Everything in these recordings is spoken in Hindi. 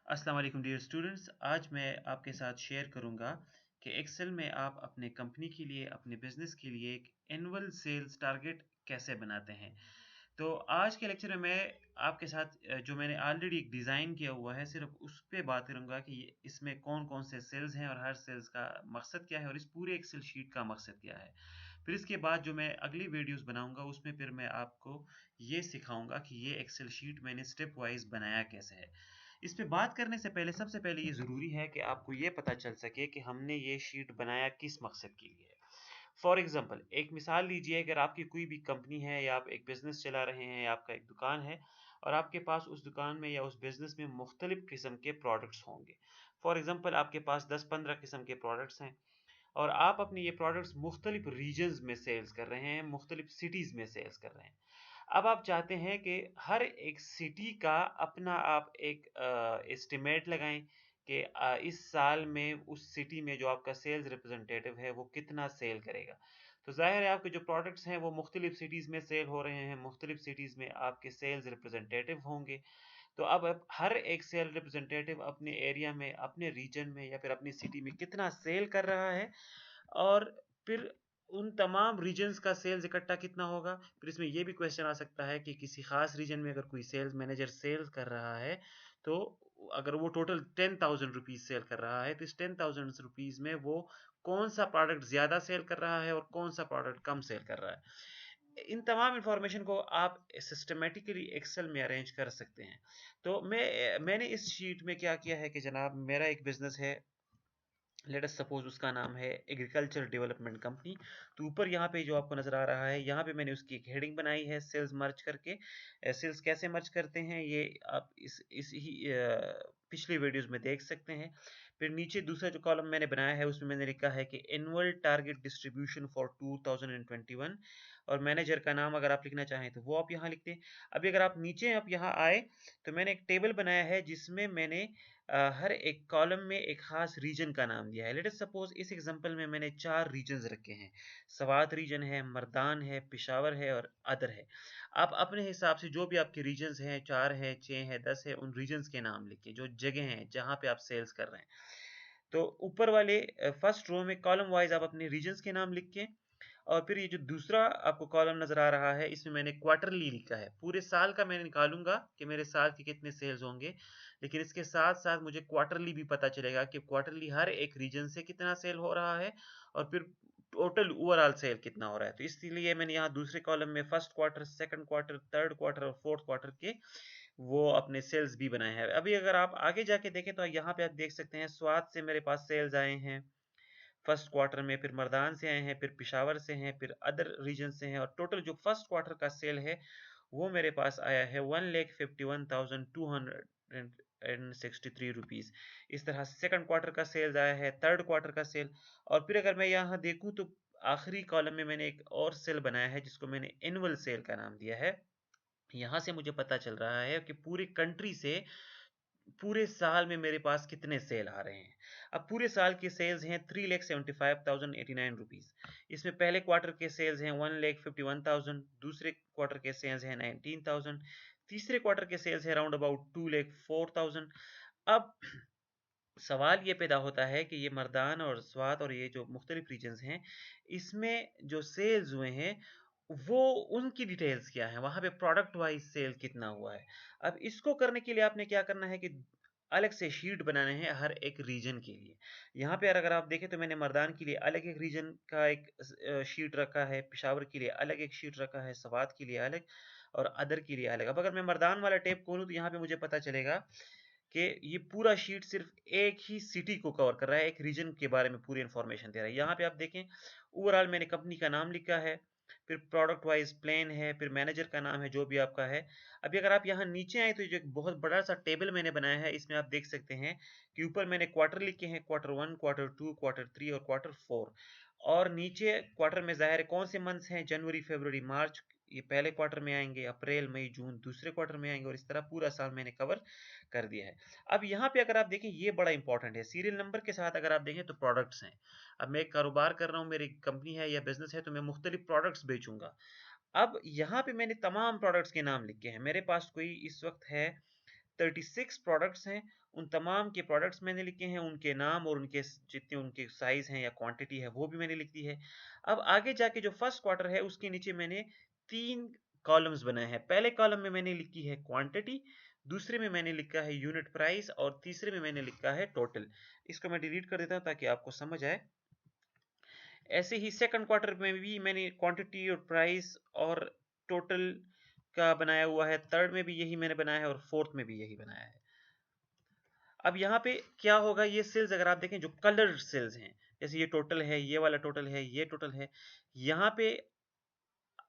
अस्सलाम वालेकुम डियर स्टूडेंट्स। आज मैं आपके साथ शेयर करूंगा कि एक्सेल में आप अपने कंपनी के लिए, अपने बिजनेस के लिए एक एनुअल सेल्स टारगेट कैसे बनाते हैं। तो आज के लेक्चर में मैं आपके साथ जो मैंने ऑलरेडी एक डिज़ाइन किया हुआ है, सिर्फ उस पे बात करूंगा कि इसमें कौन-कौन से सेल्स हैं और हर सेल्स का मकसद क्या है और इस पूरे एक्सेल शीट का मकसद क्या है। फिर इसके बाद जो मैं अगली वीडियोस बनाऊंगा उसमें फिर मैं आपको ये सिखाऊंगा कि ये एक्सेल शीट मैंने स्टेप वाइज बनाया कैसे है। इस पे बात करने से पहले सबसे पहले ये ज़रूरी है कि आपको ये पता चल सके कि हमने ये शीट बनाया किस मकसद के लिए है। फॉर एग्जांपल एक मिसाल लीजिए, अगर आपकी कोई भी कंपनी है या आप एक बिज़नेस चला रहे हैं या आपका एक दुकान है और आपके पास उस दुकान में या उस बिज़नेस में मुख्तलिफ किस्म के प्रोडक्ट्स होंगे। फॉर एग्जांपल आपके पास 10-15 किस्म के प्रोडक्ट्स हैं और आप अपने ये प्रोडक्ट्स मुख्तलिफ रीजन्स में सेल्स कर रहे हैं, मुख्तलिफ सिटीज़ में सेल्स कर रहे हैं। अब आप चाहते हैं कि हर एक सिटी का अपना आप एक एस्टिमेट लगाएं कि इस साल में उस सिटी में जो आपका सेल्स रिप्रेजेंटेटिव है वो कितना सेल करेगा। तो जाहिर है आपके जो प्रोडक्ट्स हैं वो मुख्तलिफ सिटीज़ में सेल हो रहे हैं, मुख्तलिफ सिटीज़ में आपके सेल्स रिप्रेजेंटेटिव होंगे। तो अब हर एक सेल रिप्रेजेंटेटिव अपने एरिया में, अपने रीजन में या फिर अपनी सिटी में कितना सेल कर रहा है और फिर उन तमाम रीजन्स का सेल्स इकट्ठा कितना होगा। फिर इसमें ये भी क्वेश्चन आ सकता है कि किसी खास रीजन में अगर कोई सेल्स मैनेजर सेल्स कर रहा है तो अगर वो टोटल 10,000 रुपीज सेल कर रहा है तो इस 10,000 रुपीज में वो कौन सा प्रोडक्ट ज्यादा सेल कर रहा है और कौन सा प्रोडक्ट कम सेल कर रहा है। इन तमाम इंफॉर्मेशन को आप सिस्टमेटिकली एक्सेल में अरेंज कर सकते हैं। तो मैंने इस शीट में क्या किया है कि जनाब मेरा एक बिजनेस है, लेट अस सपोज उसका नाम है एग्रीकल्चर डेवलपमेंट कंपनी। तो ऊपर यहाँ पे जो आपको नजर आ रहा है, यहाँ पे मैंने उसकी एक हेडिंग बनाई है सेल्स मर्ज करके। सेल्स कैसे मर्ज करते हैं ये आप इस ही पिछली वीडियोस में देख सकते हैं। फिर नीचे दूसरा जो कॉलम मैंने बनाया है उसमें मैंने लिखा है कि एनुअल टारगेट डिस्ट्रीब्यूशन फॉर 2021 और मैनेजर का नाम अगर आप लिखना चाहें तो वो आप यहाँ लिखते हैं। अभी अगर आप नीचे आप यहाँ आए तो मैंने एक टेबल बनाया है जिसमें मैंने हर एक कॉलम में एक खास रीजन का नाम दिया है। लेट अस सपोज इस एग्जांपल में मैंने 4 रीजन्स रखे हैं। सवात रीजन है, मर्दान है, पेशावर है और अदर है। आप अपने हिसाब से जो भी आपके रीजन्स हैं, 4 है, 6 है, 10 है, उन रीजन्स के नाम लिखिए जो जगह हैं जहाँ पे आप सेल्स कर रहे हैं। तो ऊपर वाले फर्स्ट रो में कॉलम वाइज आप अपने रीजन्स के नाम लिख के, और फिर ये जो दूसरा आपको कॉलम नजर आ रहा है इसमें मैंने क्वार्टरली लिखा है। पूरे साल का मैं निकालूंगा कि मेरे साल के कितने सेल्स होंगे, लेकिन इसके साथ साथ मुझे क्वार्टरली भी पता चलेगा कि क्वार्टरली हर एक रीजन से कितना सेल हो रहा है और फिर टोटल ओवरऑल सेल कितना हो रहा है। तो इसलिए मैंने यहाँ दूसरे कॉलम में first quarter, second quarter, third quarter और फोर्थ क्वार्टर के वो अपने सेल्स भी बनाए हैं। अभी अगर आप आगे जाके देखें तो यहाँ पे आप देख सकते हैं स्वात से मेरे पास सेल्स आए हैं फर्स्ट क्वार्टर में, फिर मर्दान से आए हैं, फिर पिशावर से हैं, फिर अदर रीजन से हैं और टोटल जो फर्स्ट क्वार्टर का सेल है वो मेरे पास आया है 1,51,263 रुपीज। इस तरह सेकंड क्वार्टर का सेल्स आया है, थर्ड क्वार्टर का सेल। और फिर अगर मैं यहाँ देखूँ तो आखिरी कॉलम में मैंने एक और सेल बनाया है जिसको मैंने एनुअल सेल का नाम दिया है। यहाँ से मुझे पता चल रहा है कि पूरी कंट्री से पूरे साल में मेरे पास कितने सेल आ रहे हैं। अब पूरे साल के सेल्स हैं 3,75,089 रुपीज। इसमें पहले क्वार्टर के सेल्स हैं 1,51,000, दूसरे क्वार्टर के सेल्स हैं 19,000, तीसरे क्वार्टर के सेल्स हैं अराउंड अबाउट 2,04,000। अब सवाल ये पैदा होता है कि ये मर्दान और स्वात और ये जो मुख्तलिफ रीजन्स हैं इसमें जो सेल्स हुए हैं वो उनकी डिटेल्स क्या है, वहां पे प्रोडक्ट वाइज सेल कितना हुआ है। अब इसको करने के लिए आपने क्या करना है कि अलग से शीट बनाने हैं हर एक रीजन के लिए। यहाँ पे अगर आप देखें तो मैंने मर्दान के लिए अलग एक रीजन का एक शीट रखा है, पेशावर के लिए अलग एक शीट रखा है, सवात के लिए अलग और अदर के लिए अलग। अब अगर मैं मर्दान वाला टैब खोलूँ तो यहाँ पे मुझे पता चलेगा कि ये पूरा शीट सिर्फ एक ही सिटी को कवर कर रहा है, एक रीजन के बारे में पूरी इंफॉर्मेशन दे रहा है। यहाँ पे आप देखें ओवरऑल मैंने कंपनी का नाम लिखा है, फिर प्रोडक्ट वाइज प्लान है, फिर मैनेजर का नाम है जो भी आपका है। अभी अगर आप यहाँ नीचे आए तो जो एक बहुत बड़ा सा टेबल मैंने बनाया है इसमें आप देख सकते हैं कि ऊपर मैंने क्वार्टर लिखे हैं, क्वार्टर 1, क्वार्टर 2, क्वार्टर 3 और क्वार्टर 4। और नीचे क्वार्टर में जाहिर है कौन से मंथ्स हैं, जनवरी, फरवरी, मार्च ये पहले क्वार्टर में आएंगे, अप्रैल, मई, जून दूसरे क्वार्टर में आएंगे और इस तरह पूरा साल मैंने कवर कर दिया है। अब यहाँ पे अगर आप देखें ये बड़ा इंपॉर्टेंट है, सीरियल नंबर के साथ अगर आप देखें तो प्रोडक्ट्स हैं। अब मैं एक कारोबार कर रहा हूँ, मेरी कंपनी है या बिजनेस है तो मैं मुख्तलिफ प्रोडक्ट्स बेचूंगा। अब यहाँ पे मैंने तमाम प्रोडक्ट्स के नाम लिखे हैं। मेरे पास कोई इस वक्त है 36 प्रोडक्ट्स हैं, उन तमाम के प्रोडक्ट्स मैंने लिखे हैं, उनके नाम और उनके जितने उनके साइज़ हैं या क्वांटिटी है वो भी मैंने लिख दी है। अब आगे जाके जो फर्स्ट क्वार्टर है उसके नीचे मैंने 3 कॉलम्स बनाए हैं। पहले कॉलम में मैंने लिखी है क्वांटिटी, दूसरे में मैंने लिखा है यूनिट प्राइस और तीसरे में मैंने लिखा है टोटल। इसको मैं डिलीट कर देता हूँ ताकि आपको समझ आए। ऐसे ही सेकंड क्वार्टर में भी मैंने क्वांटिटी और प्राइस और टोटल का बनाया हुआ है, थर्ड में भी यही मैंने बनाया है और फोर्थ में भी यही बनाया है। अब यहाँ पे क्या होगा, ये सेल्स अगर आप देखें जो कलर सेल्स हैं, जैसे ये टोटल है, ये वाला टोटल है, ये टोटल है, यहाँ पे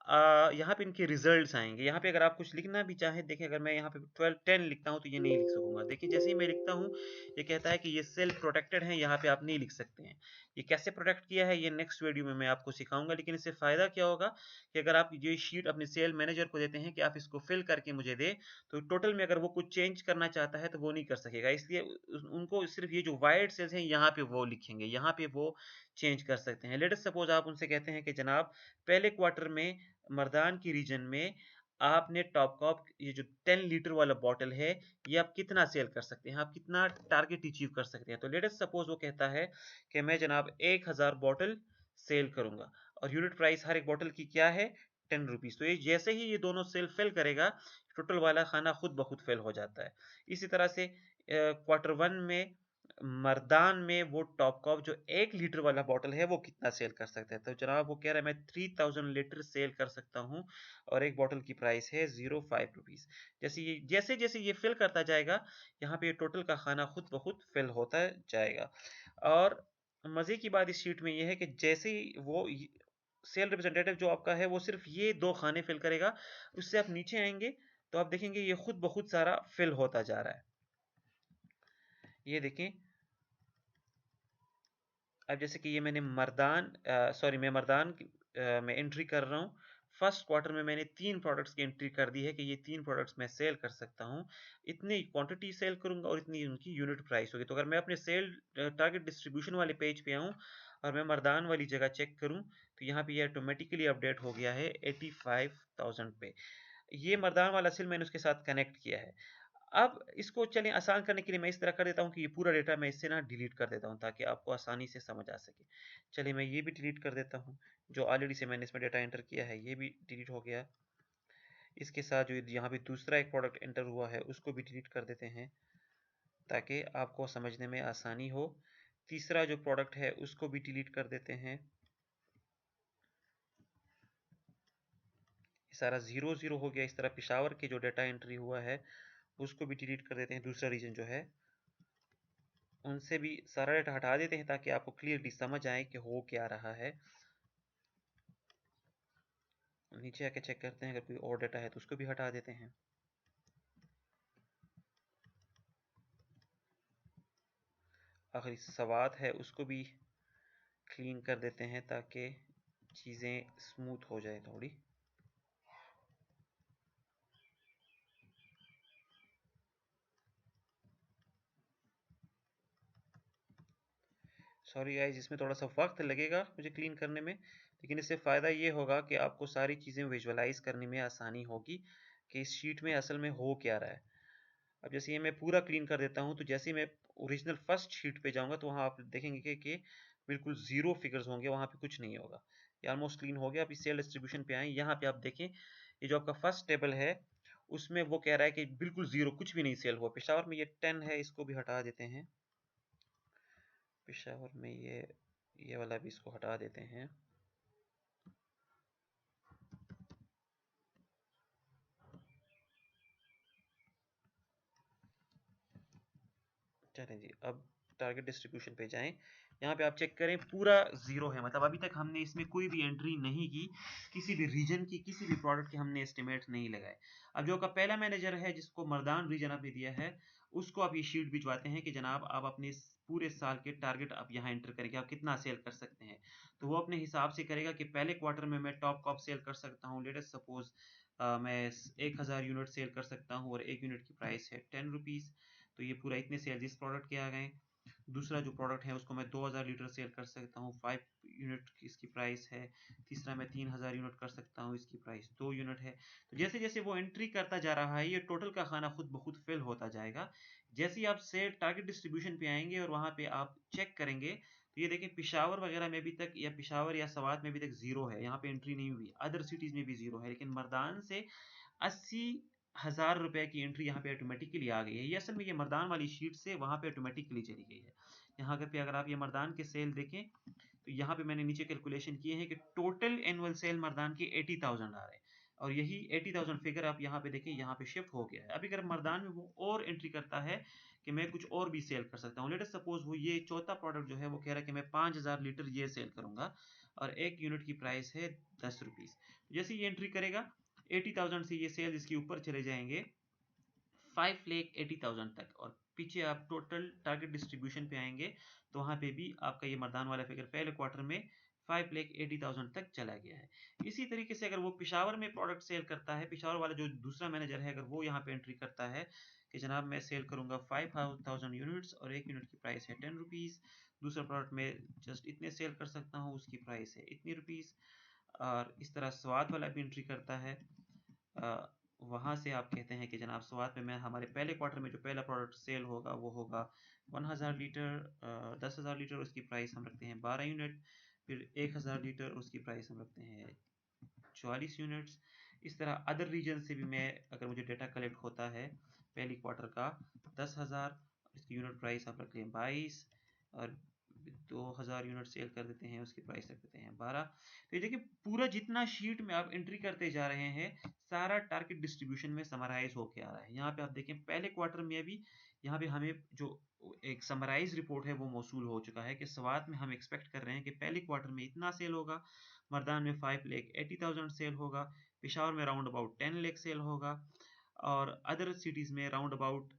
यहाँ पे इनके रिजल्ट्स आएंगे। यहाँ पे अगर आप कुछ लिखना भी चाहें, देखिए अगर मैं यहाँ पे 12 10 लिखता हूँ तो ये नहीं लिख सकूंगा। देखिए जैसे ही मैं लिखता हूँ ये कहता है कि ये सेल प्रोटेक्टेड है, यहाँ पे आप नहीं लिख सकते हैं। ये कैसे प्रोटेक्ट किया है ये नेक्स्ट वीडियो में मैं आपको सिखाऊंगा। लेकिन इससे फायदा क्या होगा कि अगर आप ये शीट अपने सेल मैनेजर को देते हैं कि आप इसको फिल करके मुझे दे, तो टोटल में अगर वो कुछ चेंज करना चाहता है तो वो नहीं कर सकेगा। इसलिए उनको सिर्फ ये जो वाइड सेल्स हैं यहाँ पे वो लिखेंगे, यहाँ पे वो चेंज कर सकते हैं। लेट अस सपोज आप उनसे कहते हैं कि जनाब पहले क्वार्टर में मर्दान की रीजन में आपने टॉप कॉप ये जो 10 लीटर वाला बॉटल है ये आप कितना सेल कर सकते हैं, आप कितना टारगेट अचीव कर सकते हैं। तो लेट अस सपोज वो कहता है कि मैं जनाब 1000 बॉटल सेल करूंगा और यूनिट प्राइस हर एक बॉटल की क्या है, 10 रुपीज। तो ये जैसे ही ये दोनों सेल फिल करेगा टोटल वाला खाना खुद ब खुद फिल हो जाता है। इसी तरह से क्वार्टर वन में मर्दान में वो टॉप कॉप जो 1 लीटर वाला बॉटल है वो कितना सेल कर सकता है। तो जनाब वो कह रहा है मैं 3000 लीटर सेल कर सकता हूँ और एक बॉटल की प्राइस है 05 रुपीज। जैसे जैसे ये फिल करता जाएगा यहाँ पे टोटल का खाना खुद ब खुद फिल होता जाएगा। और मजे की बात इस शीट में ये है कि जैसे ही वो सेल रिप्रेजेंटेटिव जो आपका है वो सिर्फ ये 2 खाने फिल करेगा, उससे आप नीचे आएंगे तो आप देखेंगे ये खुद ब खुद सारा फिल होता जा रहा है। ये देखें, अब जैसे कि ये मैंने मैं मर्दान में एंट्री कर रहा हूँ। फर्स्ट क्वार्टर में मैंने 3 प्रोडक्ट्स की एंट्री कर दी है कि ये 3 प्रोडक्ट्स मैं सेल कर सकता हूँ, इतनी क्वांटिटी सेल करूंगा और इतनी उनकी यूनिट प्राइस होगी। तो अगर मैं अपने सेल टारगेट डिस्ट्रीब्यूशन वाले पेज पे आऊँ और मैं मर्दान वाली जगह चेक करूँ तो यहाँ पे ये ऑटोमेटिकली अपडेट हो गया है 85,000 पे। ये मर्दान वाला सेल मैंने उसके साथ कनेक्ट किया है। अब इसको चलें आसान करने के लिए मैं इस तरह कर देता हूँ कि ये पूरा डेटा मैं इससे ना डिलीट कर देता हूँ ताकि आपको आसानी से समझ आ सके। चलिए मैं ये भी डिलीट कर देता हूँ, जो ऑलरेडी से मैंने इसमें डेटा एंटर किया है ये भी डिलीट हो गया। इसके साथ जो यहाँ पे दूसरा एक प्रोडक्ट एंटर हुआ है उसको भी डिलीट कर देते हैं ताकि आपको समझने में आसानी हो। तीसरा जो प्रोडक्ट है उसको भी डिलीट कर देते हैं। सारा 0 0 हो गया। इस तरह पिशावर के जो डेटा एंट्री हुआ है उसको भी डिलीट कर देते हैं, दूसरा रीजन जो है उनसे भी सारा डेटा हटा देते हैं ताकि आपको क्लियरली समझ आए कि हो क्या रहा है। नीचे आके चेक करते हैं अगर कोई और डेटा है तो उसको भी हटा देते हैं। आखिरी सवात है उसको भी क्लीन कर देते हैं ताकि चीज़ें स्मूथ हो जाए थोड़ी। सॉरी गाइस, इसमें थोड़ा सा वक्त लगेगा मुझे क्लीन करने में, लेकिन इससे फ़ायदा ये होगा कि आपको सारी चीज़ें विजुअलाइज करने में आसानी होगी कि इस शीट में असल में हो क्या रहा है। अब जैसे ये मैं पूरा क्लीन कर देता हूँ तो जैसे ही मैं ओरिजिनल फर्स्ट शीट पे जाऊँगा तो वहाँ आप देखेंगे कि बिल्कुल ज़ीरो फिगर्स होंगे, वहाँ पे कुछ नहीं होगा। ये ऑलमोस्ट क्लीन हो गया। आप इस सेल डिस्ट्रीब्यूशन पे आएँ, यहाँ पे आप देखें ये जो आपका फर्स्ट टेबल है उसमें वो कह रहा है कि बिल्कुल ज़ीरो, कुछ भी नहीं सेल हुआ। पेशावर में ये 10 है, इसको भी हटा देते हैं। पेशावर में ये वाला भी इसको हटा देते हैं। चलें जी, अब टारगेट डिस्ट्रीब्यूशन पे जाएं। यहाँ पे आप चेक करें पूरा ज़ीरो है, मतलब अभी तक हमने इसमें कोई भी एंट्री नहीं की, किसी भी रीजन की, किसी भी प्रोडक्ट के हमने एस्टिमेट नहीं लगाए। अब जो आपका पहला मैनेजर है जिसको मर्दान रीजन आपने दिया है उसको आप ये शीट भिजवाते हैं कि जनाब आप अपने पूरे साल के टारगेट आप यहाँ एंटर करेंगे, आप कितना सेल कर सकते हैं। तो वो अपने हिसाब से करेगा कि पहले क्वार्टर में मैं टॉप कॉप सेल कर सकता हूँ, लेट अस सपोज मैं 1000 यूनिट सेल कर सकता हूँ और एक यूनिट की प्राइस है 10 रुपीज़। तो ये पूरा इतने सेल्स इस प्रोडक्ट के आ गए। दूसरा जो प्रोडक्ट है उसको मैं 2000 लीटर सेल कर सकता हूँ, 5 यूनिट इसकी प्राइस है। तीसरा मैं 3000 यूनिट कर सकता हूँ, इसकी प्राइस 2 यूनिट है। तो जैसे जैसे वो एंट्री करता जा रहा है, ये टोटल का खाना खुद ब खुद फिल होता जाएगा। जैसे ही आप सेल टारगेट डिस्ट्रीब्यूशन पे आएंगे और वहाँ पे आप चेक करेंगे, तो ये देखें पिशावर वगैरह में भी तक, या पिशावर या सवात में भी तक जीरो है, यहाँ पे एंट्री नहीं हुई। अदर सिटीज में भी जीरो है, लेकिन मर्दान से 80,000 रुपए की एंट्री यहाँ पे ऑटोमेटिकली आ गई है। ये असल में ये मर्दान वाली शीट से वहाँ पे ऑटोमेटिकली चली गई है। यहाँ पे अगर आप ये मर्दान के सेल देखें, तो यहाँ पे मैंने नीचे कैलकुलेशन किए हैं कि टोटल एनुअल सेल मर्दान की 80,000 आ रहे हैं, और यही 80,000 फिगर आप यहाँ पे देखें, यहाँ पे शिफ्ट हो गया है। अभी अगर मर्दान में वो और एंट्री करता है कि मैं कुछ और भी सेल कर सकता हूँ, लेट अस सपोज वो ये चौथा प्रोडक्ट जो है वो कह रहा है कि मैं 5000 लीटर ये सेल करूंगा और 1 यूनिट की प्राइस है 10 रुपीज। जैसे ये एंट्री करेगा, 80,000 से ये सेल इसके ऊपर चले जाएंगे 5,80,000 तक, और पीछे आप टोटल टारगेट डिस्ट्रीब्यूशन पे आएंगे, तो वहाँ पे भी आपका ये मर्दान वाला फिगर पहले क्वार्टर में 5,80,000 तक चला गया है। इसी तरीके से अगर वो पिशावर में प्रोडक्ट सेल करता है, पिशावर वाला जो दूसरा मैनेजर है, अगर वो यहाँ पे एंट्री करता है कि जनाब मैं सेल करूंगा 5,000 यूनिट्स और 1 यूनिट की प्राइस है 10 रुपीज़, दूसरा प्रोडक्ट में जस्ट इतने सेल कर सकता हूँ, उसकी प्राइस है इतनी रुपीज़, और इस तरह स्वाद वाला भी एंट्री करता है। वहाँ से आप कहते हैं कि जनाब स्वाद में मैं हमारे पहले क्वार्टर में जो पहला प्रोडक्ट सेल होगा वो होगा 1000 लीटर, 10,000 लीटर, उसकी प्राइस हम रखते हैं 12 यूनिट। फिर 1000 लीटर, उसकी प्राइस हम रखते हैं 44 यूनिट्स। इस तरह अदर रीजन से भी मैं, अगर मुझे डेटा कलेक्ट होता है पहली क्वार्टर का 10,000, इसकी यूनिट प्राइस आप रख लें 22, और 2000 यूनिट सेल कर देते हैं, उसकी प्राइस रख देते हैं 12। तो ये देखिए पूरा जितना शीट में आप एंट्री करते जा रहे हैं, सारा टारगेट डिस्ट्रीब्यूशन में समराइज होके आ रहा है। यहाँ पे आप देखें पहले क्वार्टर में अभी यहाँ पे हमें जो एक समराइज रिपोर्ट है वो मौसूल हो चुका है कि स्वात में हम एक्सपेक्ट कर रहे हैं कि पहले क्वार्टर में इतना सेल होगा, मर्दान में 5,80,000 सेल होगा, पेशावर में राउंड अबाउट 10 लाख सेल होगा, और अदर सिटीज़ में राउंड अबाउट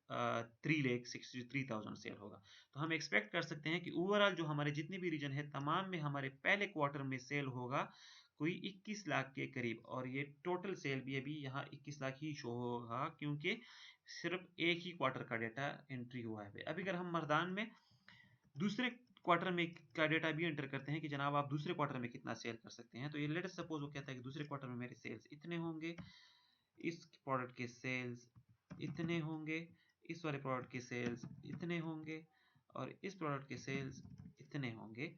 3,63,000 सेल होगा। तो हम एक्सपेक्ट कर सकते हैं कि ओवरऑल जो हमारे जितने भी रीजन है तमाम में हमारे पहले क्वार्टर में सेल होगा कोई 21 लाख के करीब, और ये टोटल सेल भी अभी यहाँ 21 लाख ही शो होगा, क्योंकि सिर्फ एक ही क्वार्टर का डेटा एंट्री हुआ है। अभी अगर हम मर्दान में दूसरे क्वार्टर में का डेटा भी एंटर करते हैं कि जनाब आप दूसरे क्वार्टर में कितना सेल कर सकते हैं, तो ये लेट अस सपोज वो कहता है कि दूसरे क्वार्टर में मेरे सेल्स इतने होंगे, इस प्रोडक्ट के सेल्स इतने होंगे, इस वाले प्रोडक्ट के सेल्स इतने होंगे, और इस प्रोडक्ट के सेल्स इतने होंगे।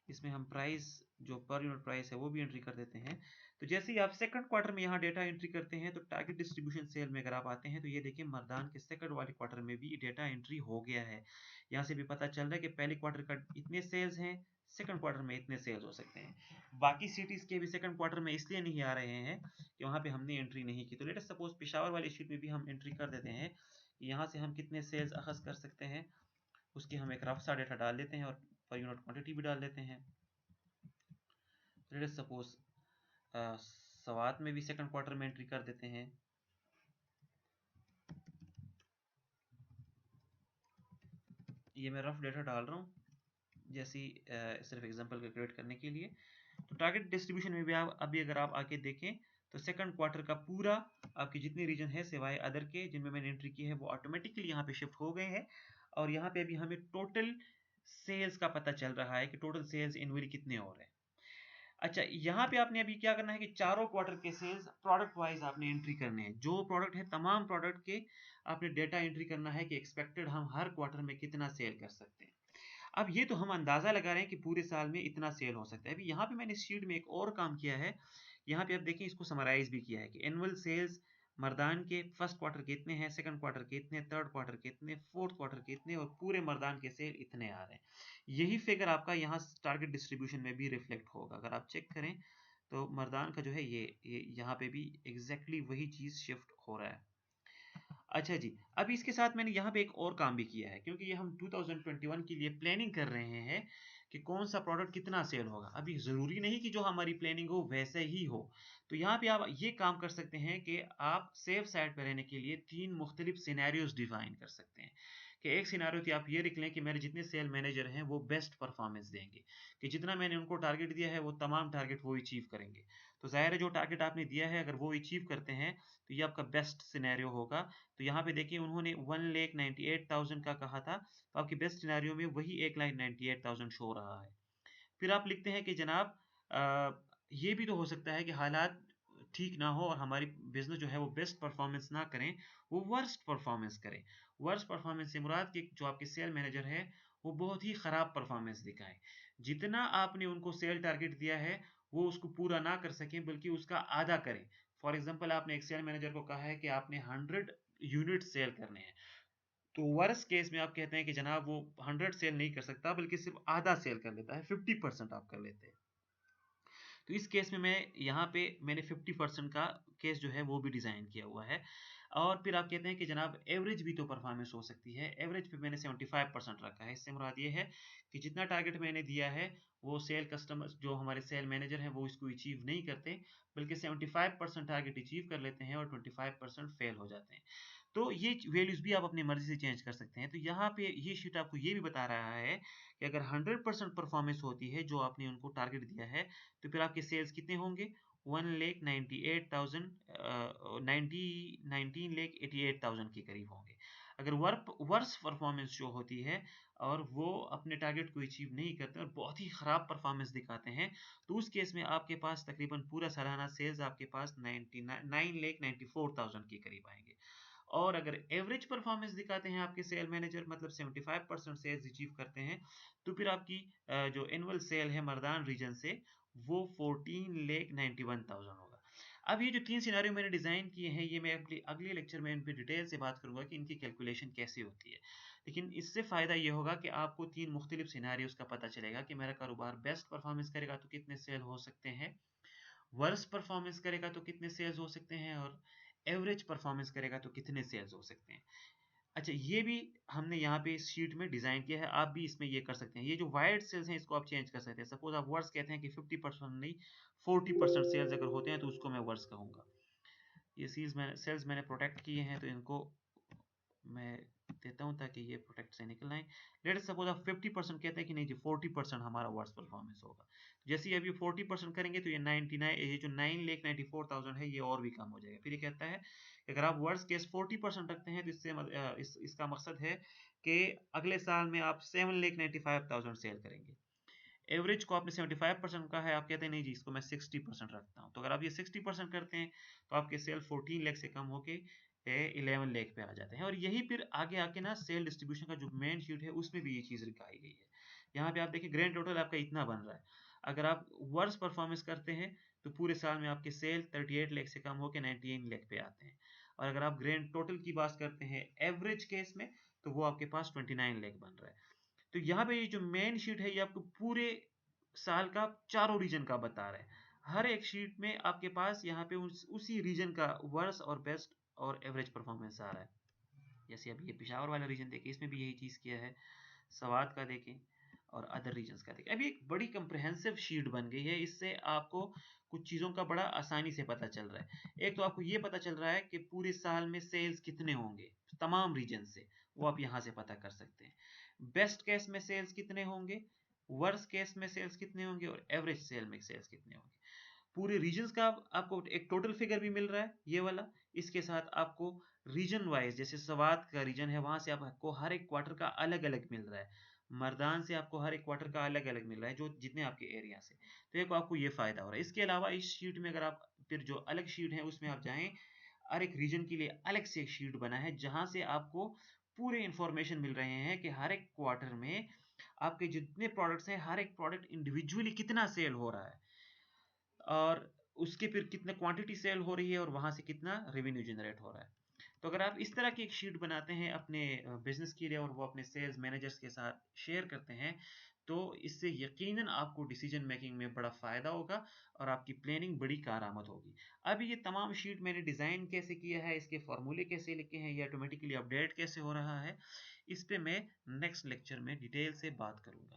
इसमें हम प्राइस जो पर यूनिट प्राइस है वो भी एंट्री कर देते हैं। तो जैसे ही आप सेकंड क्वार्टर में यहाँ डेटा एंट्री करते हैं, तो टारगेट डिस्ट्रीब्यूशन सेल में अगर आप आते हैं, तो ये देखिए मर्दान के सेकंड वाले क्वार्टर में भी डेटा एंट्री हो गया है। यहाँ से भी पता चल रहा है कि पहले क्वार्टर का इतने सेल्स हैं, सेकंड क्वार्टर में इतने सेल्स हो सकते हैं। बाकी सिटीज के भी सेकंड क्वार्टर में इसलिए नहीं आ रहे हैं कि वहाँ पे हमने एंट्री नहीं की। तो लेट अस सपोज पेशावर वाली शीट में भी हम एंट्री कर देते हैं कि यहाँ से हम कितने सेल्स अखज़ कर सकते हैं, उसकी हम एक रफ सा डेटा डाल देते हैं और पर यूनिट क्वांटिटी भी डाल देते हैं। लेट अस सपोज सवात में भी सेकंड क्वार्टर में एंट्री कर देते हैं। ये मैं रफ डेटा डाल रहा हूँ जैसी सिर्फ एग्जांपल कैलकुलेट करने के लिए। तो टारगेट डिस्ट्रीब्यूशन में भी आप अभी अगर आप आके देखें, तो सेकंड क्वार्टर का पूरा आपके जितने रीजन है सिवाय अदर के जिनमें मैंने एंट्री की है वो ऑटोमेटिकली यहाँ पे शिफ्ट हो गए हैं, और यहाँ पे अभी हमें टोटल सेल्स का पता चल रहा है कि टोटल सेल्स एनुअली कितने हो रहे हैं। अच्छा, यहाँ पे आपने अभी क्या करना है कि चारों क्वार्टर के सेल्स प्रोडक्ट वाइज आपने एंट्री करने हैं। जो प्रोडक्ट है तमाम प्रोडक्ट के आपने डेटा एंट्री करना है कि एक्सपेक्टेड हम हर क्वार्टर में कितना सेल कर सकते हैं। अब ये तो हम अंदाजा लगा रहे हैं कि पूरे साल में इतना सेल हो सकता है। अभी यहाँ पे मैंने इस शीट में एक और काम किया है, यहाँ पे आप देखें इसको समराइज भी किया है कि एनुअल सेल्स मर्दान के फर्स्ट क्वार्टर के इतने हैं, सेकंड क्वार्टर के इतने, थर्ड क्वार्टर के इतने, फोर्थ क्वार्टर के इतने, और पूरे मर्दान के सेल इतने आ रहे हैं। यही फिगर आपका यहाँ टारगेट डिस्ट्रीब्यूशन में भी रिफ्लेक्ट होगा। अगर आप चेक करें तो मर्दान का जो है ये यहाँ पे भी एग्जैक्टली वही चीज़ शिफ्ट हो रहा है। अच्छा जी, अभी इसके साथ मैंने यहाँ पे एक और काम भी किया है, क्योंकि ये हम 2021 के लिए प्लानिंग कर रहे हैं कि कौन सा प्रोडक्ट कितना सेल होगा। अभी ज़रूरी नहीं कि जो हमारी प्लानिंग हो वैसे ही हो। तो यहाँ पे आप ये काम कर सकते हैं कि आप सेफ साइड पर रहने के लिए 3 मुख्तलिफ सिनेरियोज डिफाइन कर सकते हैं। कि एक सिनेरियो की आप ये लिख लें कि मेरे जितने सेल मैनेजर हैं वो बेस्ट परफॉर्मेंस देंगे, कि जितना मैंने उनको टारगेट दिया है वो तमाम टारगेट वो अचीव करेंगे। तो ज़ाहिर है जो टारगेट आपने दिया है अगर वो अचीव करते हैं, तो ये आपका बेस्ट सिनेरियो होगा। तो यहाँ पे देखिए उन्होंने 1,98,000 का कहा था, तो आपकी बेस्ट सिनेरियो में वही 1,98,000 शो हो रहा है। फिर आप लिखते हैं कि जनाब ये भी तो हो सकता है कि हालात ठीक ना हो और हमारी बिज़नेस जो है वो बेस्ट परफ़ॉर्मेंस ना करें, वो वर्स्ट परफ़ॉर्मेंस करें। वर्स्ट परफ़ॉर्मेंस से मुराद कि जो आपके सेल मैनेजर है, वो बहुत ही ख़राब परफ़ॉर्मेंस दिखाएँ। जितना आपने उनको सेल टारगेट दिया है, वो उसको पूरा ना कर सकें बल्कि उसका आधा करें। फॉर एग्ज़ाम्पल आपने एक सेल मैनेजर को कहा है कि आपने 100 यूनिट सेल करने हैं। तो वर्स्ट केस में आप कहते हैं कि जनाब वो 100 सेल नहीं कर सकता बल्कि सिर्फ़ आधा सेल कर लेता है, 50% आप कर लेते हैं। तो इस केस में मैं यहाँ पे मैंने 50% का केस जो है वो भी डिज़ाइन किया हुआ है। और फिर आप कहते हैं कि जनाब एवरेज भी तो परफ़ॉर्मेंस हो सकती है। एवरेज पे मैंने 75% रखा है। इससे मुराद ये है कि जितना टारगेट मैंने दिया है, वो सेल कस्टमर्स जो हमारे सेल मैनेजर हैं, वो इसको अचीव नहीं करते, बल्कि 75% टारगेट अचीव कर लेते हैं और 25% फेल हो जाते हैं। तो ये वैल्यूज़ भी आप अपनी मर्ज़ी से चेंज कर सकते हैं। तो यहाँ पे ये शीट आपको ये भी बता रहा है कि अगर 100% परफ़ॉर्मेंस होती है, जो आपने उनको टारगेट दिया है, तो फिर आपके सेल्स कितने होंगे? 1,98,000 90 19,88,000 के करीब होंगे। अगर वर्स परफ़ॉर्मेंस शो होती है और वो अपने टारगेट को अचीव नहीं करते और बहुत ही ख़राब परफ़ॉर्मेंस दिखाते हैं, तो उस केस में आपके पास तकरीबन पूरा सालाना सेल्स आपके पास 9,94,000 के करीब आएँगे। और अगर एवरेज परफॉर्मेंस दिखाते हैं आपके सेल मैनेजर मतलब 75% सेल्स अचीव करते हैं, तो फिर आपकी जो एनुअल सेल है मर्दान रीजन से वो 14,91,000 होगा। अब ये जो 3 सिनेरियो मैंने डिज़ाइन किए हैं, ये मैं अपनी अगले लेक्चर में इन पे डिटेल से बात करूँगा कि इनकी कैलकुलेशन कैसे होती है। लेकिन इससे फ़ायदा ये होगा कि आपको 3 मुख्तलिफ सिनेरियोज़ का पता चलेगा कि मेरा कारोबार बेस्ट परफॉर्मेंस करेगा तो कितने सेल हो सकते हैं, वर्स परफॉर्मेंस करेगा तो कितने सेल्स हो सकते हैं और एवरेज परफॉर्मेंस करेगा तो कितने सेल्स हो सकते हैं। अच्छा ये भी हमने यहाँ पे इस शीट में डिज़ाइन किया है, आप भी इसमें ये कर सकते हैं। ये जो वाइड सेल्स हैं इसको आप चेंज कर सकते हैं। सपोज़ आप वर्स कहते हैं कि 50% नहीं 40% सेल्स अगर होते हैं तो उसको मैं वर्स कहूँगा। ये सेल्स मैंने प्रोटेक्ट किए हैं तो इनको मैं देता हूँ ताकि ये प्रोटेक्ट से निकल आए। लेट्स सपोज़ आप 50% कहते हैं कि नहीं जी 40% हमारा वर्स्ट परफॉर्मेंस होगा। जैसे ही अब ये 40% करेंगे तो ये 99 ये जो 9,94,000 है ये और भी कम हो जाएगा। फिर ये कहता है कि अगर आप वर्स्ट केस 40% रखते हैं तो इसका मकसद है कि अगले साल में आप 7,95,000 सेल करेंगे। एवरेज को आपने 75% कहा है, आप कहते हैं नहीं जी इसको मैं 60% रखता हूँ। तो अगर आप ये 60% करते हैं तो आपके सेल 14 लाख से कम होके 11 लाख पे आ जाते हैं और यही फिर आगे आके ना सेल डिस्ट्रीब्यूशन का जो मेन शीट है उसमें भी ये चीज़ दिखाई गई है। यहाँ पे आप देखिए ग्रैंड टोटल आपका इतना बन रहा है। अगर आप वर्स परफॉर्मेंस करते हैं तो पूरे साल में आपके सेल 38 लाख से कम होके 19 लाख पे आते हैं और अगर आप ग्रैंड टोटल की बात करते हैं एवरेज केस में तो वो आपके पास 29 लाख बन रहा है। तो यहाँ पे ये जो मेन शीट है ये आपको पूरे साल का चारों रीजन का बता रहा है। हर एक शीट में आपके पास यहाँ पे उसी रीजन का वर्स्ट और बेस्ट और एवरेज परफॉर्मेंस आ रहा है। जैसे अभी ये पिशावर वाला रीजन देखें इसमें भी यही चीज़ किया है। सवात का देखें और अदर रीजन्स का देखें। अभी एक बड़ी कंप्रिहेंसिव शीट बन गई है। इससे आपको कुछ चीज़ों का बड़ा आसानी से पता चल रहा है। एक तो आपको ये पता चल रहा है कि पूरे साल में सेल्स कितने होंगे तमाम रीजन से, वो आप यहाँ से पता कर सकते हैं। बेस्ट केस में सेल्स कितने होंगे, वर्स्ट केस में सेल्स कितने होंगे और एवरेज सेल में सेल्स कितने होंगे। पूरे रीजन्स का आपको एक टोटल फिगर भी मिल रहा है ये वाला। इसके साथ आपको रीजन वाइज जैसे सवात का रीजन है वहां से आपको हर एक क्वार्टर का अलग अलग मिल रहा है। मर्दान से आपको हर एक क्वार्टर का अलग अलग मिल रहा है जो जितने आपके एरिया से। तो एक आपको ये फायदा हो रहा है। इसके अलावा इस शीट में अगर आप फिर जो अलग शीट है उसमें आप जाएं, हर एक रीजन के लिए अलग से एक शीट बना है जहां से आपको पूरे इंफॉर्मेशन मिल रहे हैं कि हर एक क्वार्टर में आपके जितने प्रोडक्ट्स हैं हर एक प्रोडक्ट इंडिविजुअली कितना सेल हो रहा है और उसके फिर कितना क्वांटिटी सेल हो रही है और वहां से कितना रेवेन्यू जनरेट हो रहा है। तो अगर आप इस तरह की एक शीट बनाते हैं अपने बिजनेस के लिए और वो अपने सेल्स मैनेजर्स के साथ शेयर करते हैं तो इससे यकीनन आपको डिसीजन मेकिंग में बड़ा फ़ायदा होगा और आपकी प्लानिंग बड़ी कारआमद होगी। अब ये तमाम शीट मैंने डिज़ाइन कैसे किया है, इसके फॉर्मूले कैसे लिखे हैं, ये ऑटोमेटिकली अपडेट कैसे हो रहा है, इस पे मैं नेक्स्ट लेक्चर में डिटेल से बात करूँगा।